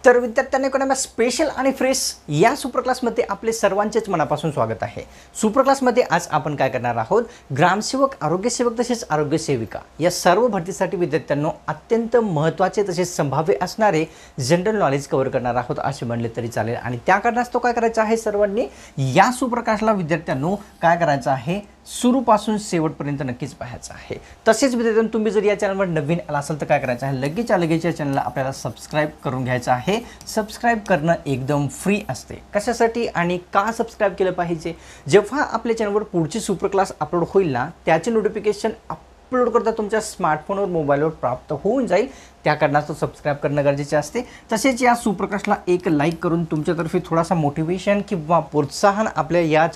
तर विद्यार्थ्यांना कोणा स्पेशल आणि फ्रेश या सुपर क्लासमध्ये आपले सर्वांचेच मनापासून स्वागत आहे। सुपर क्लासमध्ये आज आपण काय करणार आहोत, ग्रामसेवक, आरोग्यसेवक तसेच आरोग्यसेविका या सर्व भरतीसाठी विद्यार्थ्यांनो अत्यंत महत्त्वाचे तसेच संभाव्य असणारे जनरल नॉलेज कव्हर करणार आहोत असे म्हणले तरी चालेल। आणि त्या कारणास्तव काय करायचं आहे, सर्वांनी या सुपर क्लासला विद्यार्थ्यांनो काय करायचं आहे, सुरूपासून शेवटपर्यंत नक्कीच पाहायचं आहे। तसेच विद्यार्थ्यांनो तुम्ही जर या चॅनलवर नवीन आला असाल तर काय करायचं आहे, लगेच या चॅनलला आपल्याला सबस्क्राइब करून घ्यायचं आहे। सबस्क्राइब करणं एकदम फ्री असते। कशासाठी आणि का सबस्क्राइब केलं पाहिजे, जेव्हा आपल्या चॅनलवर पुढची सुपर क्लास अपलोड होईल ना त्याचे नोटिफिकेशन अपलोड करता तुमच्या स्मार्टफोनवर मोबाईलवर प्राप्त होऊन जाईल। त्या कारणास्तव सबस्क्राइब करणं गरजेचे असते। तसेच या सुपर क्लासला एक लाईक करून तुमच्यातर्फे थोडासा मोटिवेशन किंवा प्रोत्साहन आपल्या या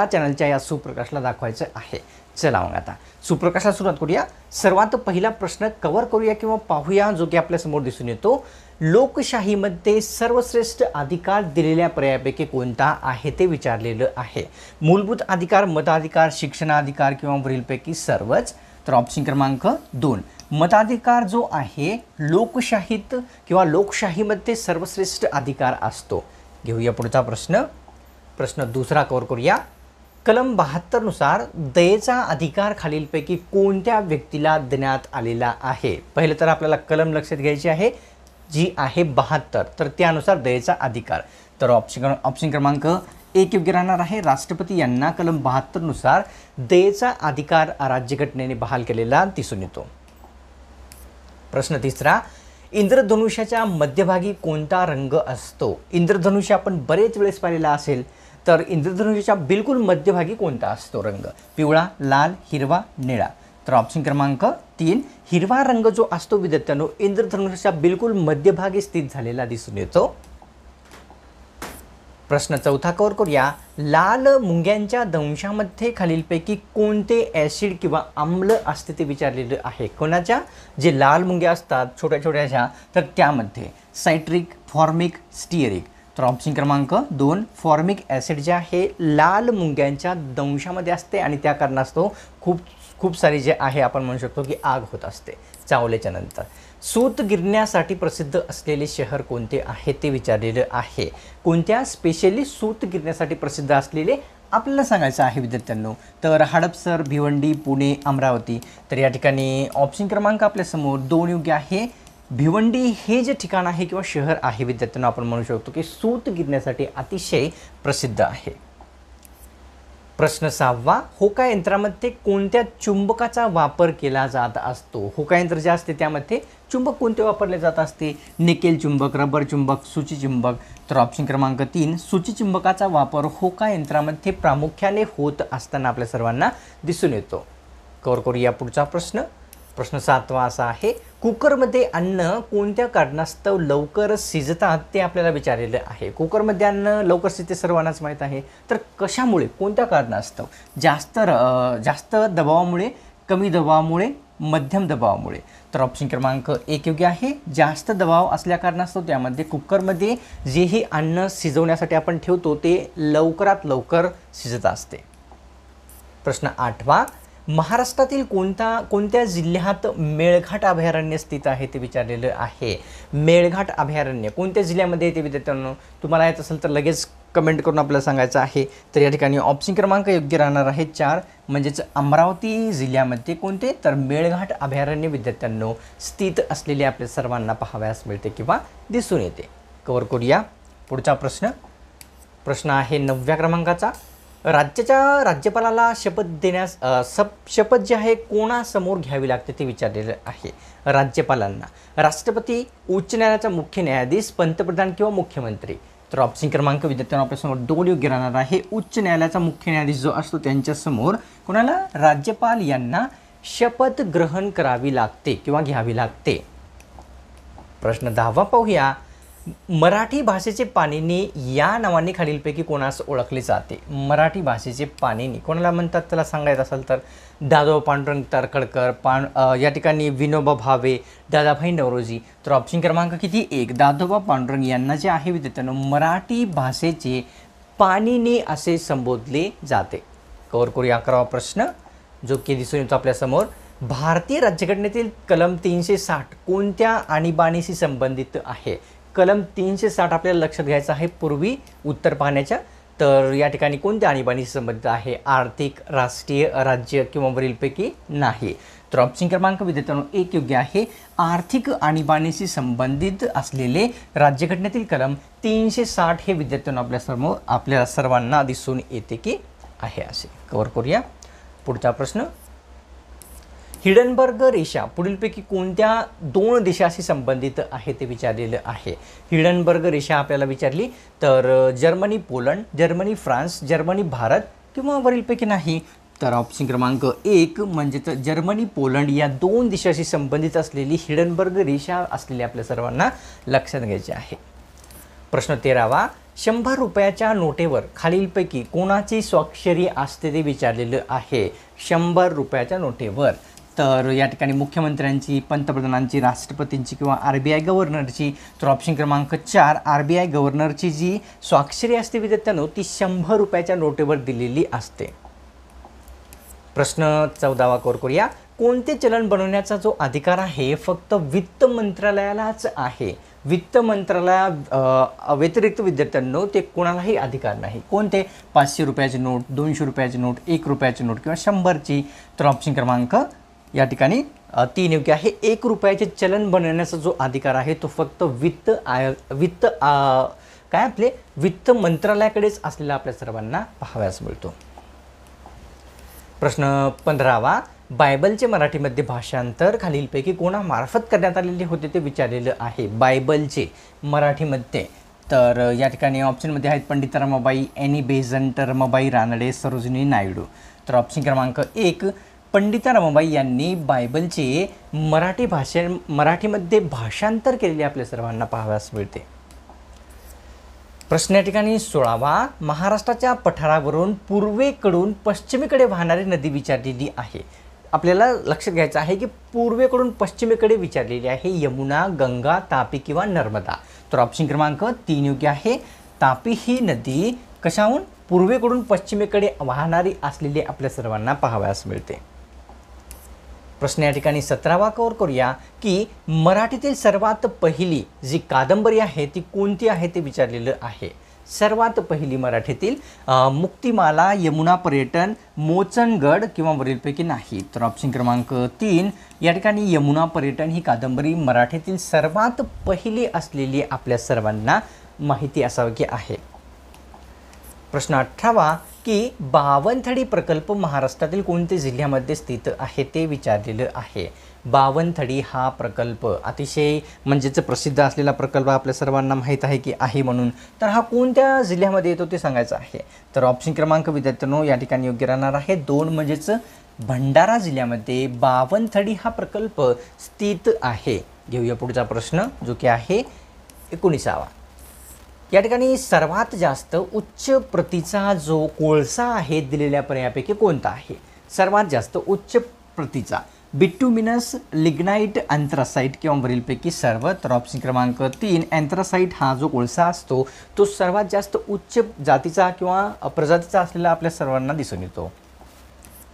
चॅनलच्या या सुपर क्लासला दाखवायचं आहे। चला मग आता सुपर क्लासला सुरुवात करूया। सर्वात पहिला प्रश्न कव्हर करूया किंवा पाहूया, जो की आपल्या समोर दिसून येतो। लोकशाहीमध्ये सर्वश्रेष्ठ अधिकार दिलेल्या पर्यायापैकी कोणता आहे ते विचारलेलं आहे। मूलभूत अधिकार, मताधिकार, शिक्षणाधिकार किंवा वरीलपैकी सर्वच। तर ऑप्शन क्रमांक 2 मताधिकार जो आहे लोकशाहीत किंवा लोकशाहीमध्ये सर्वश्रेष्ठ अधिकार असतो। घेऊया पुढचा प्रश्न दुसरा कव्हर करूया। कलम 72 नुसार दयेचा अधिकार खालीलपैकी कोणत्या व्यक्तीला देण्यात आलेला आहे। पहिले तर आपल्याला कलम लक्षात घ्यायची आहे, जी आहे 72, तर त्यानुसार दयेचा अधिकार। तर ऑप्शन क्रमांक 1 योग्य राहणार आहे। राष्ट्रपती यांना कलम 72 नुसार दयेचा अधिकार राज्यघटनेने बहाल केलेला दिसून येतो। प्रश्न तिसरा, इंद्रधनुष्याच्या मध्यभागी कोणता रंग असतो। इंद्रधनुष्य आपण बरेच वेळेस पाहिलेला असेल, तर इंद्रधनुष्याच्या बिलकुल मध्यभागी कोणता असतो रंग, पिवळा, लाल, हिरवा, निळा। तर ऑप्शन क्रमांक 3 हिरवा रंग जो असतो विद्यार्थ्यांनो इंद्रधनुष्याच्या बिलकुल मध्यभागी स्थित झालेला दिसून येतो। प्रश्न चौथा कव्हर करूया। लाल मुंग्यांच्या दंशामध्ये खालीलपैकी कोणते ॲसिड किंवा आम्ल असते ते विचारलेलं आहे। कोणाच्या, जे लाल मुंग्या असतात छोट्या छोट्याशा, तर त्यामध्ये सायट्रिक, फॉर्मिक, स्टिअरिक। तर ऑप्शन क्रमांक 2 फॉर्मिक ॲसिड जे आहे लाल मुंग्यांच्या दंशामध्ये असते आणि त्या कारणास्तव खूप सारी जे आहे आपण म्हणू शकतो की आग होत असते चावल्याच्या नंतर। सूत गिरण्यासाठी प्रसिद्ध असलेले शहर कोणते आहे ते विचारलेलं आहे। कोणत्या स्पेशली सूत गिरण्यासाठी प्रसिद्ध असलेले आपल्याला सांगायचं आहे विद्यार्थ्यांनो। तर हडपसर, भिवंडी, पुणे, अमरावती। तर या ठिकाणी ऑप्शन क्रमांक आपल्यासमोर 2 योग्य आहे। भिवंडी हे जे ठिकाण आहे किंवा शहर आहे विद्यार्थ्यांना आपण म्हणू शकतो की सूत गिरण्यासाठी अतिशय प्रसिद्ध आहे। प्रश्न 6वा, होका यंत्रामध्ये कोणत्या चुंबकाचा वापर केला जात असतो। होका यंत्र जे असते त्यामध्ये चुंबक कोणते वापरले जात असते, निकेल चुंबक, रबर चुंबक, सूची चुंबक। तर ऑप्शन क्रमांक 3 सूची चुंबकाचा वापर होका यंत्रामध्ये प्रामुख्याने होत असताना आपल्या सर्वांना दिसून येतो। कव्हर करूया पुढचा प्रश्न 7वा असा आहे, कुकरमध्ये अन्न कोणत्या कारणास्तव लवकर शिजतात ते आपल्याला विचारलेलं आहे। कुकरमध्ये अन्न लवकर शिजते सर्वांनाच माहीत आहे, तर कशामुळे, कोणत्या कारणास्तव, जास्त दबावामुळे, कमी दबावामुळे, मध्यम दबावामुळे। तर ऑप्शन क्रमांक 1 योग्य आहे। जास्त दबाव असल्या कारणास्तव त्यामध्ये कुकरमध्ये जेही अन्न शिजवण्यासाठी आपण ठेवतो ते लवकरात लवकर शिजत असते। प्रश्न 8वा, महाराष्ट्रातील कोणत्या जिल्ह्यात मेळघाट अभयारण्य स्थित आहे ते विचारलेलं आहे। मेळघाट अभयारण्य कोणत्या जिल्ह्यामध्ये येते विद्यार्थ्यांनो, तुम्हाला येत असेल तर लगेच कमेंट करून आपल्याला सांगायचं आहे। तर या ठिकाणी ऑप्शन क्रमांक योग्य राहणार आहे 4, म्हणजेच अमरावती जिल्ह्यामध्ये कोणते, तर मेळघाट अभयारण्य विद्यार्थ्यांनो स्थित असलेले आपल्या सर्वांना पाहावयास मिळते किंवा दिसून येते। कव्हर करूया पुढचा प्रश्न आहे 9व्या क्रमांकाचा। राज्याच्या राज्यपालाला शपथ जी आहे कोणासमोर घ्यावी लागते ते विचारलेलं आहे। राज्यपालांना राष्ट्रपती, उच्च न्यायालयाचा मुख्य न्यायाधीश, पंतप्रधान किंवा मुख्यमंत्री। तर ऑप्शन क्रमांक विद्यार्थ्यांना आपल्यासमोर 2 योग्य राहणार आहे। उच्च न्यायालयाचा मुख्य न्यायाधीश जो असतो त्यांच्यासमोर कोणाला, राज्यपाल यांना शपथ ग्रहण करावी लागते किंवा घ्यावी लागते। प्रश्न 10वा पाहूया। मराठी भाषेचे पाणिनी या नावाने खालीलपैकी कोणास ओळखले जाते। मराठी भाषेचे पाणिनी कोणाला म्हणतात त्याला सांगायचं असेल तर दादोबा पांडुरंग तर्खडकर, या ठिकाणी विनोबा भावे, दादाभाई नौरोजी। तर ऑप्शन क्रमांक किती 1 दादोबा पांडुरंग यांना जे आहे विद्यार्थ्यांनो मराठी भाषेचे पाणिनी असे संबोधले जाते। कव्हर करूया 11वा प्रश्न, जो की दिसून येतो आपल्यासमोर। भारतीय राज्यघटनेतील कलम 360 कोणत्या आणीबाणीशी संबंधित आहे। कलम 360 आपल्याला लक्षात घ्यायचं आहे पूर्वी उत्तर पाहण्याच्या. तर या ठिकाणी कोणत्या आणीबाणीशी संबंधित आहे? आर्थिक, राष्ट्रीय, राज्य किंवा वरीलपैकी नाही. तर ऑप्शन क्रमांक विद्यार्थ्यांनो 1 योग्य आहे. आर्थिक आणीबाणीशी संबंधित असलेले राज्यघटनेतील कलम 360 हे विद्यार्थ्यांनो आपल्या सर्वांना दिसून येते की आहे. असे कव्हर करूया. पुढचा प्रश्न, हिडनबर्ग रेषा पुढीलपैकी कोणत्या 2 देशाशी संबंधित आहे ते विचारलेलं आहे. हिडनबर्ग रेषा आपल्याला विचारली तर Germany Poland, Germany France, Germany Bharat किंवा वरीलपैकी नाही. तर ऑप्शन क्रमांक 1 म्हणजेच जर्मनी पोलंड या 2 देशाशी संबंधित असलेली हिडनबर्ग रेषा असलेली आपल्या सर्वांना लक्षात घ्यायची आहे. प्रश्न 13वा, 100 रुपयाच्या नोटेवर खालीलपैकी कोणाची स्वाक्षरी असते ते विचारलेलं आहे. 100 रुपयाच्या नोटेवर तर या ठिकाणी मुख्यमंत्र्यांची, पंतप्रधानांची, राष्ट्रपतींची किंवा RBI गव्हर्नरची. तर ऑप्शन क्रमांक 4 RBI गव्हर्नरची जी स्वाक्षरी असते विद्यार्थ्यांनो ती 100 रुपयाच्या नोटेवर दिलेली असते. प्रश्न 14वा कव्हर करूया. कोणते चलन बनवण्याचा जो अधिकार आहे फक्त वित्त मंत्रालयालाच आहे. वित्त मंत्रालया व्यतिरिक्त विद्यार्थ्यांनो ते कोणालाही अधिकार नाही. कोणते? 500 रुपयाची नोट, 200 रुपयाची नोट, 1 रुपयाची नोट किंवा 100ची. तर ऑप्शन क्रमांक या ठिकाणी 3 योग्य आहे. 1 रुपयाचे चलन बनवण्याचा जो अधिकार आहे तो फक्त वित्त मंत्रालयाकडेच असलेला आपल्या सर्वांना पाहावयास मिळतो. प्रश्न 15वा, बायबलचे मराठीमध्ये भाषांतर खालीलपैकी कोणामार्फत करण्यात आलेले होते ते विचारलेलं आहे. बायबलचे मराठीमध्ये तर या ठिकाणी ऑप्शनमध्ये आहेत पंडित रमाबाई, एनी बेझंट, रमाबाई रानडे, सरोजिनी नायडू. तर ऑप्शन क्रमांक 1 पंडिता रमाबाई यांनी बायबलचे मराठीमध्ये भाषांतर केलेले आपल्या सर्वांना पाहावयास मिळते. प्रश्न या ठिकाणी 16वा, महाराष्ट्राच्या पठारावरून पूर्वेकडून पश्चिमेकडे वाहणारी नदी विचारलेली आहे. आपल्याला लक्षात घ्यायचं आहे की पूर्वेकडून पश्चिमेकडे विचारलेली आहे. यमुना, गंगा, तापी किंवा नर्मदा. तर ऑप्शन क्रमांक 3 योग्य आहे. तापी ही नदी कशाहून? पूर्वेकडून पश्चिमेकडे वाहणारी असलेली आपल्या सर्वांना पाहावयास मिळते. प्रश्न या ठिकाणी 17वा कव्हर करूया की मराठीतील सर्वात पहिली जी कादंबरी आहे ती कोणती आहे ते विचारलेलं आहे. सर्वात पहिली मराठीतील मुक्तिमाला, यमुना पर्यटन, मोचनगड किंवा वरीलपैकी नाही. तर ऑप्शन क्रमांक 3 या ठिकाणी यमुना पर्यटन ही कादंबरी मराठीतील सर्वात पहिली असलेली आपल्या सर्वांना माहिती असावी की आहे. प्रश्न 18वा की बावनथडी प्रकल्प महाराष्ट्रातील कोणत्या जिल्ह्यामध्ये स्थित आहे ते विचारलेलं आहे. बावनथडी हा प्रकल्प अतिशय म्हणजेच प्रसिद्ध असलेला प्रकल्प आपल्या सर्वांना माहीत आहे की आहे म्हणून. तर हा कोणत्या जिल्ह्यामध्ये येतो ते सांगायचं आहे. तर ऑप्शन क्रमांक विद्यार्थ्यांनो या ठिकाणी योग्य राहणार आहे 2 म्हणजेच भंडारा जिल्ह्यामध्ये बावनथडी हा प्रकल्प स्थित आहे. घेऊया पुढचा प्रश्न जो की आहे 19वा. या ठिकाणी सर्वात जास्त उच्च प्रतीचा जो कोळसा आहे दिलेल्या पर्यायापैकी कोणता आहे? सर्वात जास्त उच्च प्रतीचा बिट्युमिनस, लिग्नाइट, अँथ्रासाइट किंवा वरीलपैकी सर्व. तर ऑप्शन क्रमांक 3 अँथ्रासाइट हा जो कोळसा असतो तो सर्वात जास्त उच्च जातीचा किंवा प्रजातीचा असलेला आपल्या सर्वांना दिसून येतो.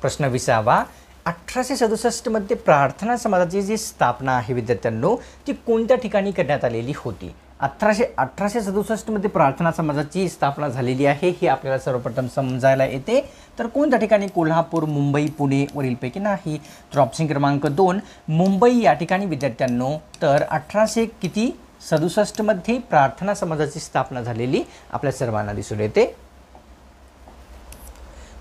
प्रश्न 20वा. 1867 मध्ये प्रार्थना समाजाची जी स्थापना आहे विद्यार्थ्यांनो ती कोणत्या ठिकाणी करण्यात आलेली होती? 1867 मध्ये प्रार्थना समाजाची स्थापना झालेली आहे हे आपल्याला सर्वप्रथम समजायला येते. तर कोणत्या ठिकाणी? कोल्हापूर, मुंबई, पुणे वरीलपैकी नाही. तर ऑप्शन क्रमांक 2 मुंबई या ठिकाणी विद्यार्थ्यांनो. तर 1867 मध्ये प्रार्थना समाजाची स्थापना झालेली आपल्या सर्वांना दिसून येते.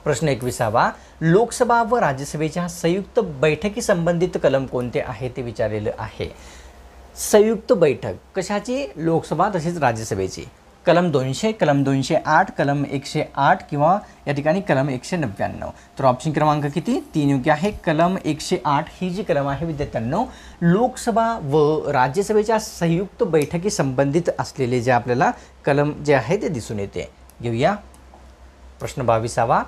प्रश्न 21वा. लोकसभा व राज्यसभेच्या संयुक्त बैठकी संबंधित कलम कोणते आहे ते विचारलेलं आहे. संयुक्त बैठक कशाची? लोकसभा तसेच राज्यसभेची. कलम 200, कलम 208, कलम 108 किंवा या ठिकाणी कलम 199. तर ऑप्शन क्रमांक किती? 3 योग्य आहे. कलम 108 ही जी कलम आहे विद्यार्थ्यांनो लोकसभा व राज्यसभेच्या संयुक्त बैठकी संबंधित असलेले जे आपल्याला कलम जे आहे ते दिसून येते. घेऊया प्रश्न 22वा.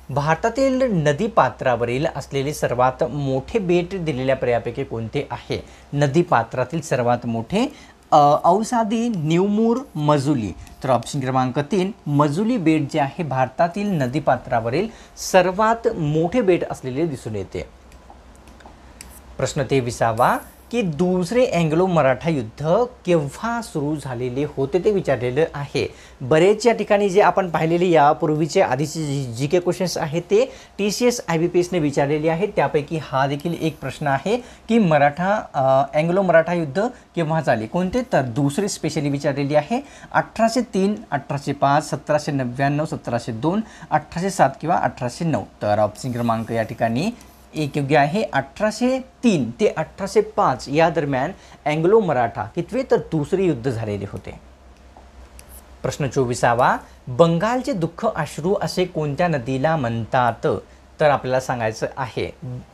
भारतातील नदीपात्रावरील असलेले सर्वात मोठे बेट दिलेल्या पर्यायापैकी कोणते आहे? नदीपात्रातील सर्वात मोठे औसादी, न्यूमूर, मजुली. तर ऑप्शन क्रमांक 3 मजुली बेट जे आहे भारतातील नदीपात्रावरील सर्वात मोठे बेट असलेले दिसून येते. प्रश्न 23वा. की दुसरे अँग्लो मराठा युद्ध केव्हा सुरू झालेले होते ते विचारलेलं आहे. बरेच या ठिकाणी जे आपण पाहिलेले यापूर्वीचे आधीचे जी के क्वेश्चन्स आहेत ते TCS IBPSने विचारलेले आहेत. त्यापैकी हा देखील एक प्रश्न आहे की अँग्लो मराठा युद्ध केव्हा झाले, कोणते, तर दुसरी स्पेशली विचारलेली आहे. 1803, 1805, 1799, 1702, 1807 किंवा 1809. तर ऑप्शन क्रमांक या ठिकाणी एक योग्य आहे. 1803 ते 1805 या दरम्यान अँग्लो मराठा कितवे, तर दुसरे युद्ध झालेले होते. प्रश्न 24वा, बंगालचे दुःख अश्रू असे कोणत्या नदीला म्हणतात, तर आपल्याला सांगायचं आहे.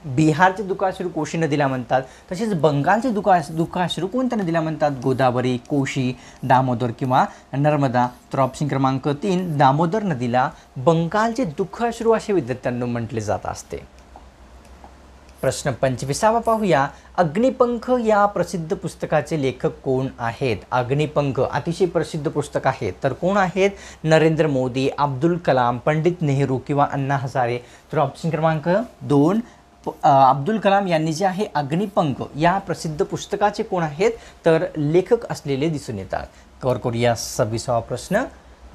बिहारचे दुःख अश्रू कोशी नदीला म्हणतात, तसेच बंगालचे दुःख अश्रू कोणत्या नदीला म्हणतात, गोदावरी, कोशी, दामोदर किंवा नर्मदा. तर ऑप्शन क्रमांक 3 दामोदर नदीला बंगालचे दुःख अश्रू असे विद्यार्थ्यांना म्हटले जात असते. प्रश्न 25वा पाहूया. अग्निपंख या प्रसिद्ध पुस्तकाचे लेखक कोण आहेत. अग्निपंख अतिशय प्रसिद्ध पुस्तक आहे, तर कोण आहेत, नरेंद्र मोदी, अब्दुल कलाम, पंडित नेहरू किंवा अण्णा हजारे. तर ऑप्शन क्रमांक 2 अब्दुल कलाम यांनी जे आहे अग्निपंख या प्रसिद्ध पुस्तकाचे कोण आहेत, तर लेखक असलेले दिसून येतात. कव्हर करूया 26वा प्रश्न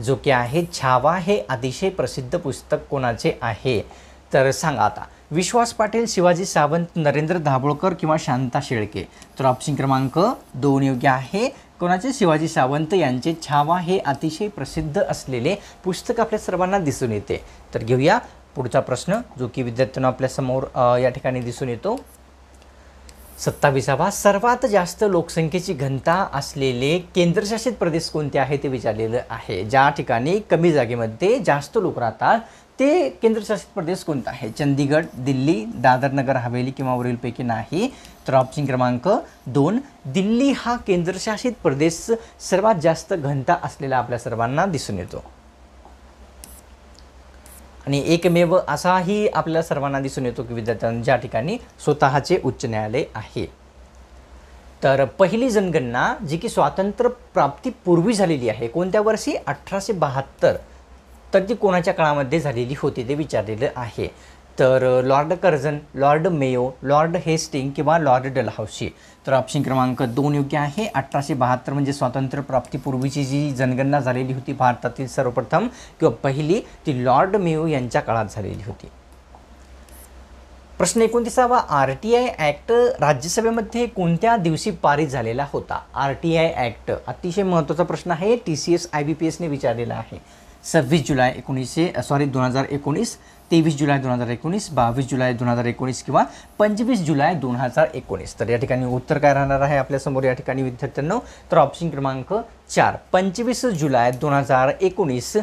जो की आहे छावा हे अतिशय प्रसिद्ध पुस्तक कोणाचे आहे, तर सांगा आता. विश्वास पाटील, शिवाजी सावंत, नरेंद्र दाभोळकर किंवा शांता शेळके. तर ऑप्शन क्रमांक 2 योग्य आहे. कोणाचे, शिवाजी सावंत यांचे छावा हे अतिशय प्रसिद्ध असलेले पुस्तक आपल्या सर्वांना दिसून येते. तर घेऊया पुढचा प्रश्न जो की विद्यार्थ्यांना आपल्यासमोर या ठिकाणी दिसून येतो. 27वा, सर्वात जास्त लोकसंख्येची घनता असलेले केंद्रशासित प्रदेश कोणते आहे ते विचारलेलं आहे. ज्या ठिकाणी कमी जागेमध्ये जास्त लोक राहतात ते केंद्रशासित प्रदेश कोणता आहे, चंदीगड, दिल्ली, दादर नगर हवेली किंवा वरीलपैकी नाही. तर ऑप्शन क्रमांक 2 दिल्ली हा केंद्रशासित प्रदेश सर्वात जास्त घनता असलेला आपल्या सर्वांना दिसून येतो आणि एकमेव असाही आपल्या सर्वांना दिसून येतो की विद्यार्थ्यांना ज्या ठिकाणी स्वतःचे उच्च न्यायालय आहे. तर पहिली जनगणना जी की स्वातंत्र्य प्राप्तीपूर्वी झालेली आहे, कोणत्या वर्षी, 1872. तर ती कोणाच्या काळामध्ये झालेली होती ते विचारलेलं आहे. तर Lord Curzon, Lord Mayo, Lord Hastings किंवा लॉर्ड डलहौसी. तर ऑप्शन क्रमांक 2 योग्य आहे. 1872 म्हणजे स्वातंत्र्य प्राप्तीपूर्वीची जी जनगणना झालेली होती भारतातील सर्वप्रथम किंवा पहिली, ती लॉर्ड मेयो यांच्या काळात झालेली होती. प्रश्न 29वा, RTI ॲक्ट राज्यसभेमध्ये कोणत्या दिवशी पारित झालेला होता. RTI ॲक्ट अतिशय महत्त्वाचा प्रश्न आहे, TCS IBPSने विचारलेला आहे. 26 जुलै 2019, 23 जुलै 2019, 22 जुलै 2019 किंवा 25 जुलै 2019. तर या ठिकाणी उत्तर काय राहणार आहे आपल्यासमोर या ठिकाणी विद्यार्थ्यांनो, तर ऑप्शन क्रमांक 4 25 जुलै 2019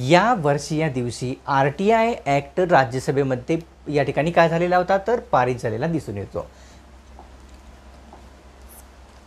या वर्षी या दिवशी RTI ॲक्ट राज्यसभेमध्ये या ठिकाणी काय झालेला होता, तर पारित झालेला दिसून येतो.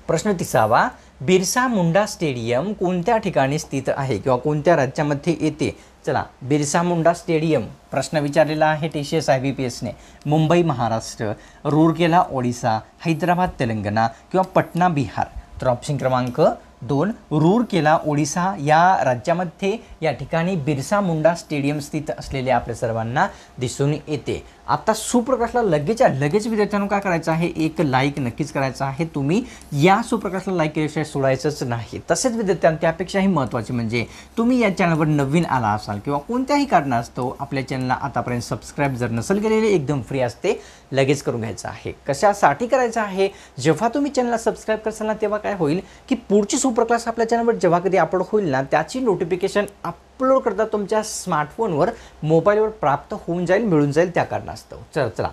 प्रश्न 30वा, बिरसा मुंडा स्टेडियम कोणत्या ठिकाणी स्थित आहे किंवा कोणत्या राज्यामध्ये येते. चला, बिरसा मुंडा स्टेडियम प्रश्न विचारलेला आहे TCS IBPSने. मुंबई महाराष्ट्र, रूरकेला ओडिसा, हैदराबाद तेलंगणा किंवा पटना बिहार. तर ऑप्शन क्रमांक 2 रूरकेला ओडिसा या राज्यामध्ये या ठिकाणी बिरसा मुंडा स्टेडियम स्थित असलेले आपल्या सर्वांना दिसून येते. आता सुप्रकाशला लगेच विद्यार्थ्यांना काय करायचं आहे, एक लाईक नक्कीच करायचं आहे. तुम्ही या सुप्रकाशला लाईक केल्याशिवाय सोडायचंच नाही. तसेच विद्यार्थ्यांना त्यापेक्षाही महत्त्वाचे म्हणजे तुम्ही या चॅनलवर नवीन आला असाल किंवा कोणत्याही कारणास्तव आपल्या चॅनलला आतापर्यंत सबस्क्राईब जर नसेल केलेले, एकदम फ्री असते, लगेच करून घ्यायचं आहे. कशासाठी करायचं आहे, जेव्हा तुम्ही चॅनलला सबस्क्राईब करसाल ना तेव्हा काय होईल की पुढची सुप्रक्लास आपल्या चॅनलवर जेव्हा कधी अपलोड होईल ना त्याची नोटिफिकेशन अपलोड करता तुमच्या स्मार्टफोनवर, मोबाईलवर प्राप्त होऊन जाईल, मिळून जाईल. त्या कारणास्तव चला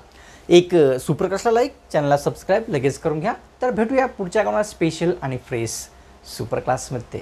एक सुप्रकाशला लाईक, चॅनलला सबस्क्राईब लगेच करून घ्या. तर भेटूया पुढच्या कामात स्पेशल आणि फ्रेश सुपर क्लासमध्ये.